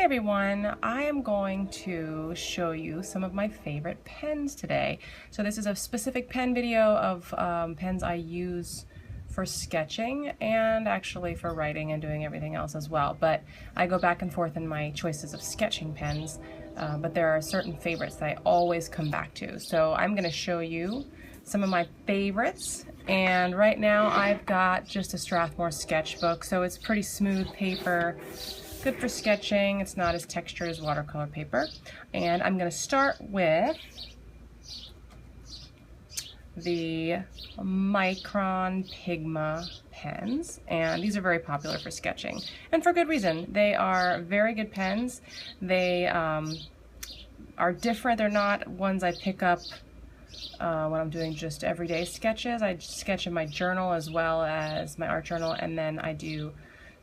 Hi everyone, I am going to show you some of my favorite pens today. So this is a specific pen video of pens I use for sketching and actually for writing and doing everything else as well. But I go back and forth in my choices of sketching pens, but there are certain favorites that I always come back to. So I'm going to show you some of my favorites, and right now I've got just a Strathmore sketchbook, so it's pretty smooth paper. Good for sketching. It's not as textured as watercolor paper. And I'm going to start with the Micron Pigma pens, and these are very popular for sketching, and for good reason. They are very good pens. They are different. They're not ones I pick up when I'm doing just everyday sketches. I sketch in my journal as well as my art journal, and then I do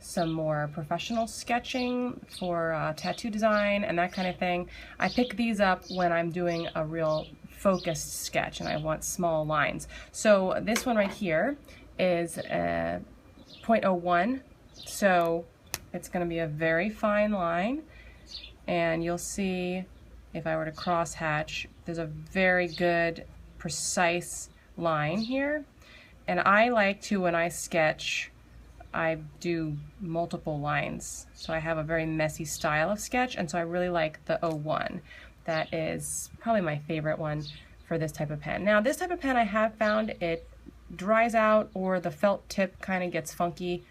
some more professional sketching for tattoo design and that kind of thing. I pick these up when I'm doing a real focused sketch and I want small lines. So this one right here is 0.01, so it's going to be a very fine line, and you'll see if I were to cross hatch, there's a very good precise line here. And I like to, when I sketch, I do multiple lines, so I have a very messy style of sketch, and so I really like the 01. That is probably my favorite one for this type of pen. Now this type of pen, I have found it dries out, or the felt tip kind of gets funky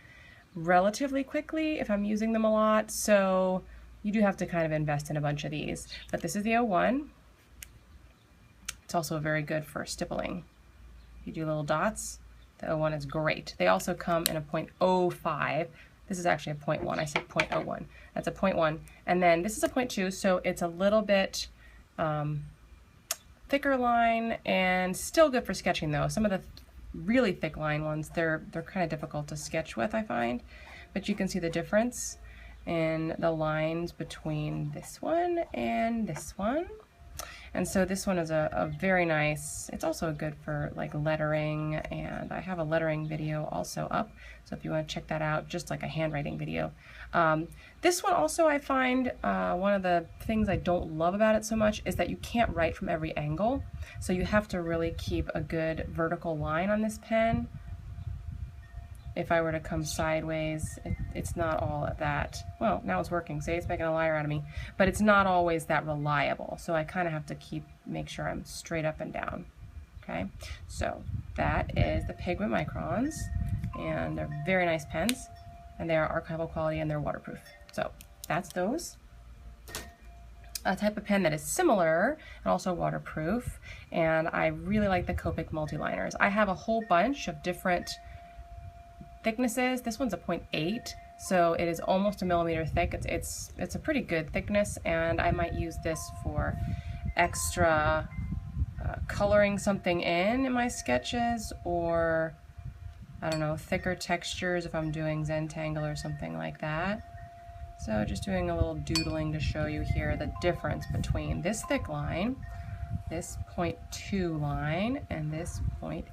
relatively quickly if I'm using them a lot, so you do have to kind of invest in a bunch of these. But this is the 01. It's also very good for stippling. You do little dots. The 01 is great. They also come in a 0.05. This is actually a 0.1. I said 0.01. That's a 0.1. And then this is a 0.2, so it's a little bit thicker line and still good for sketching though. Some of the really thick line ones, they're kind of difficult to sketch with, I find. But you can see the difference in the lines between this one and this one. And so this one is a very nice, it's also good for like lettering, and I have a lettering video also up, so if you want to check that out, just like a handwriting video. This one also, I find one of the things I don't love about it so much is that you can't write from every angle, so you have to really keep a good vertical line on this pen. If I were to come sideways, it's not all that, well, now it's working, see, it's making a liar out of me, but it's not always that reliable, so I kind of have to make sure I'm straight up and down, okay? So that is the Pigma Microns, and they're very nice pens, and they are archival quality, and they're waterproof. So that's those. A type of pen that is similar and also waterproof, and I really like the Copic multiliners. I have a whole bunch of different thicknesses. This one's a 0.8, so it is almost a millimeter thick. It's a pretty good thickness, and I might use this for extra coloring something in my sketches, or I don't know, thicker textures if I'm doing Zentangle or something like that. So just doing a little doodling to show you here the difference between this thick line, this 0.2 line, and this 0.8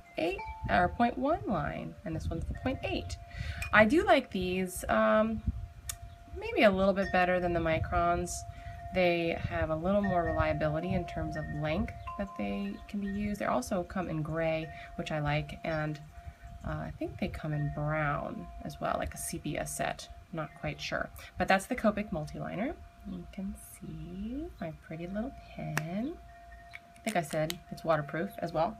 or 0.1 line, and this one's the 0.8. I do like these maybe a little bit better than the microns. They have a little more reliability in terms of length that they can be used. They also come in gray, which I like, and I think they come in brown as well, like a sepia set. I'm not quite sure, but that's the Copic multiliner. You can see my pretty little pen. I think I said it's waterproof as well.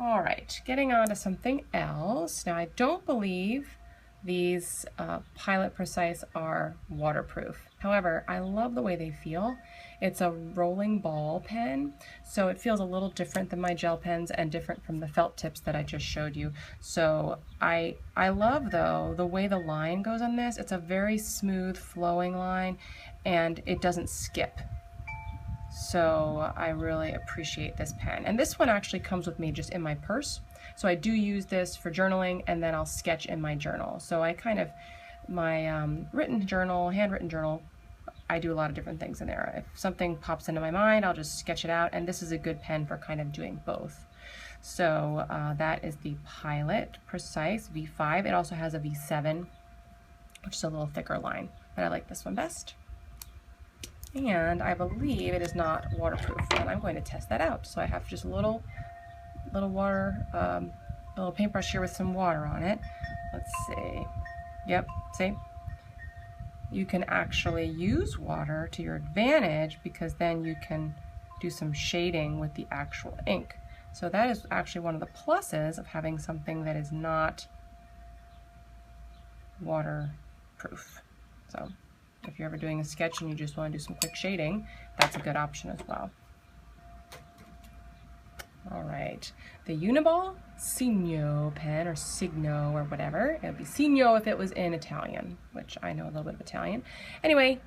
All right, getting on to something else. Now, I don't believe these Pilot Precise are waterproof. However, I love the way they feel. It's a rolling ball pen, so it feels a little different than my gel pens and different from the felt tips that I just showed you. So I love, though, the way the line goes on this. It's a very smooth, flowing line, and it doesn't skip. So I really appreciate this pen. And this one actually comes with me just in my purse. So I do use this for journaling, and then I'll sketch in my journal. So I kind of, my written journal, handwritten journal, I do a lot of different things in there. If something pops into my mind, I'll just sketch it out, and this is a good pen for kind of doing both. So that is the Pilot Precise V5. It also has a V7 which is a little thicker line, but I like this one best. And I believe it is not waterproof, and I'm going to test that out. So I have just a little water, little paintbrush here with some water on it. Let's see. Yep, see? You can actually use water to your advantage because then you can do some shading with the actual ink. So that is actually one of the pluses of having something that is not waterproof. So if you're ever doing a sketch and you just want to do some quick shading, that's a good option as well. All right, the Uniball Signo pen, or Signo or whatever. It would be Signo if it was in Italian, which I know a little bit of Italian. Anyway,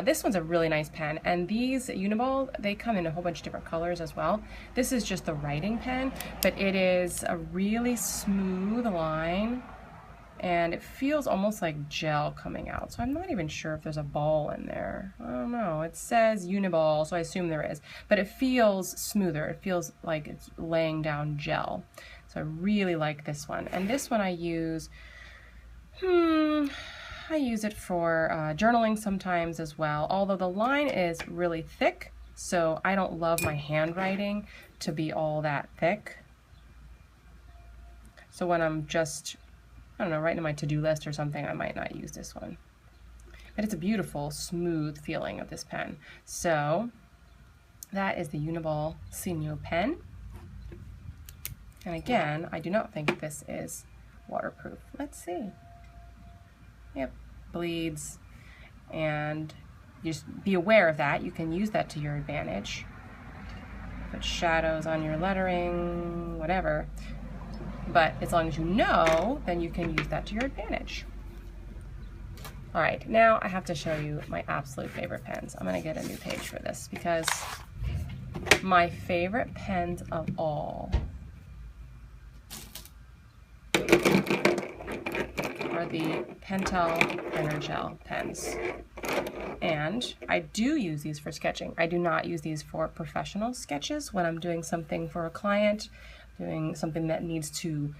this one's a really nice pen, and these Uniball, they come in a whole bunch of different colors as well. This is just the writing pen, but it is a really smooth line, and it feels almost like gel coming out. So I'm not even sure if there's a ball in there. I don't know. It says Uniball, so I assume there is. But it feels smoother. It feels like it's laying down gel. So I really like this one. And this one I use, I use it for journaling sometimes as well. Although the line is really thick, so I don't love my handwriting to be all that thick. So when I'm just, I don't know, writing my to-do list or something, I might not use this one. But it's a beautiful, smooth feeling of this pen. So that is the Uniball Signo pen. And again, I do not think this is waterproof. Let's see. Yep, bleeds. And just be aware of that. You can use that to your advantage. Put shadows on your lettering, whatever. But as long as you know, then you can use that to your advantage. All right, now I have to show you my absolute favorite pens. I'm gonna get a new page for this because my favorite pens of all are the Pentel Energel pens. And I do use these for sketching. I do not use these for professional sketches when I'm doing something for a client, doing something that needs to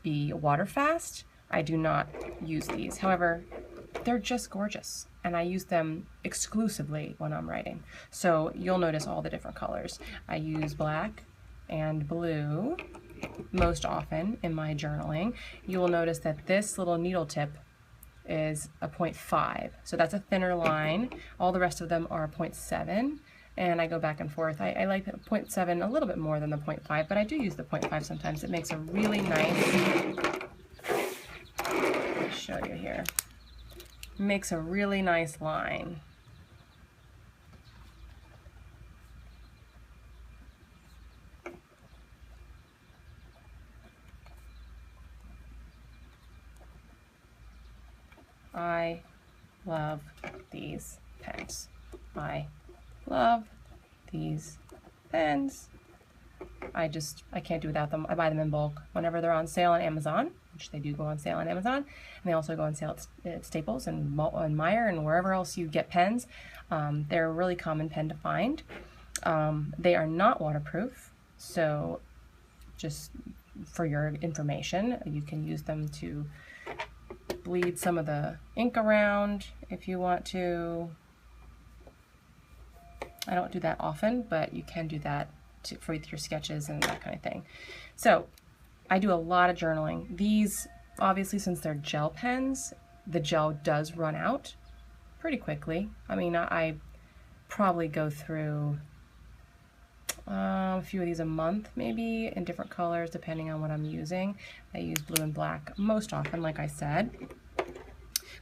be water fast. I do not use these. However, they're just gorgeous, and I use them exclusively when I'm writing. So you'll notice all the different colors. I use black and blue most often in my journaling. You will notice that this little needle tip is a 0.5, so that's a thinner line. All the rest of them are 0.7. And I go back and forth. I like the 0.7 a little bit more than the 0.5, but I do use the 0.5 sometimes. It makes a really nice, let me show you here. It makes a really nice line. I love these pens. I love these pens. I can't do without them. I buy them in bulk whenever they're on sale on Amazon, which they do go on sale on Amazon, and they also go on sale at Staples and Meyer and wherever else you get pens. They're a really common pen to find. They are not waterproof, so just for your information, you can use them to bleed some of the ink around if you want to. I don't do that often, but you can do that for your sketches and that kind of thing. So I do a lot of journaling. These, obviously, since they're gel pens, the gel does run out pretty quickly. I mean, I probably go through a few of these a month, maybe, in different colors, depending on what I'm using. I use blue and black most often, like I said.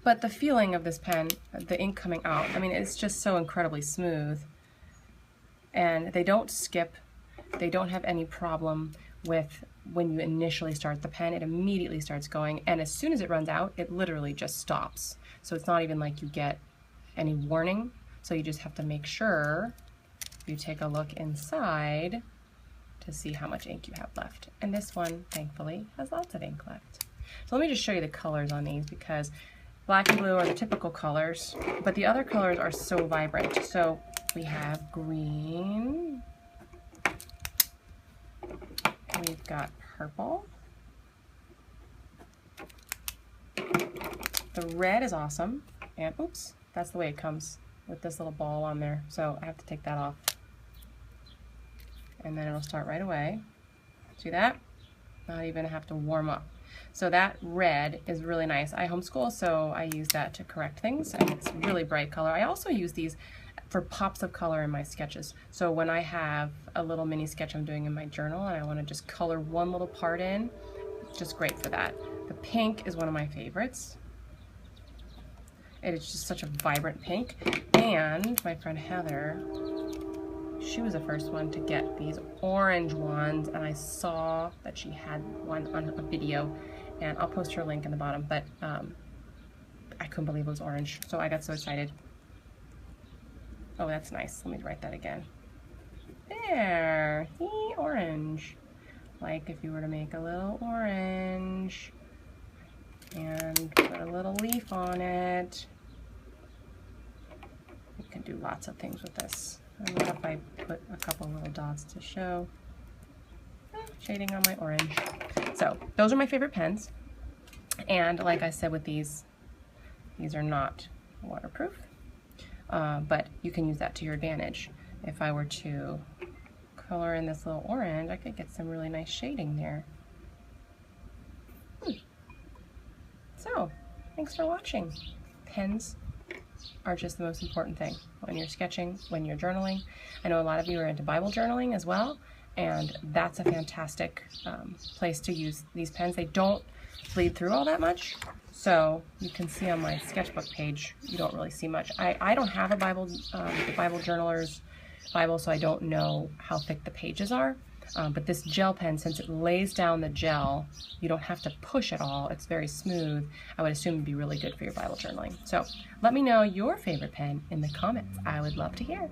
But the feeling of this pen, the ink coming out, I mean, it's just so incredibly smooth. And they don't skip. They don't have any problem with when you initially start the pen. It immediately starts going, and as soon as it runs out, it literally just stops. So it's not even like you get any warning. So you just have to make sure you take a look inside to see how much ink you have left. And this one, thankfully, has lots of ink left. So let me just show you the colors on these, because black and blue are the typical colors, but the other colors are so vibrant. So we have green, we've got purple, The red is awesome, and oops, that's the way it comes with this little ball on there, so I have to take that off. And then it'll start right away. See that? Not even have to warm up. So that red is really nice. I homeschool, so I use that to correct things, and it's really bright color. I also use these for pops of color in my sketches. So when I have a little mini sketch I'm doing in my journal and I want to just color one little part in, it's just great for that. The pink is one of my favorites. It is just such a vibrant pink. And my friend Heather, she was the first one to get these orange ones, and I saw that she had one on a video, and I'll post her link in the bottom, but I couldn't believe it was orange, so I got so excited. Oh, that's nice. Let me write that again. There, see, orange. Like if you were to make a little orange and put a little leaf on it. You can do lots of things with this. And what if I put a couple little dots to show shading on my orange? So those are my favorite pens. And like I said with these are not waterproof. But you can use that to your advantage. If I were to color in this little orange, I could get some really nice shading there. So, thanks for watching. Pens are just the most important thing when you're sketching, when you're journaling. I know a lot of you are into Bible journaling as well, and that's a fantastic place to use these pens. They don't bleed through all that much. So you can see on my sketchbook page, you don't really see much. I don't have a Bible, the Bible Journaler's Bible, so I don't know how thick the pages are. But this gel pen, since it lays down the gel, you don't have to push at all. It's very smooth. I would assume it'd be really good for your Bible journaling. So let me know your favorite pen in the comments. I would love to hear.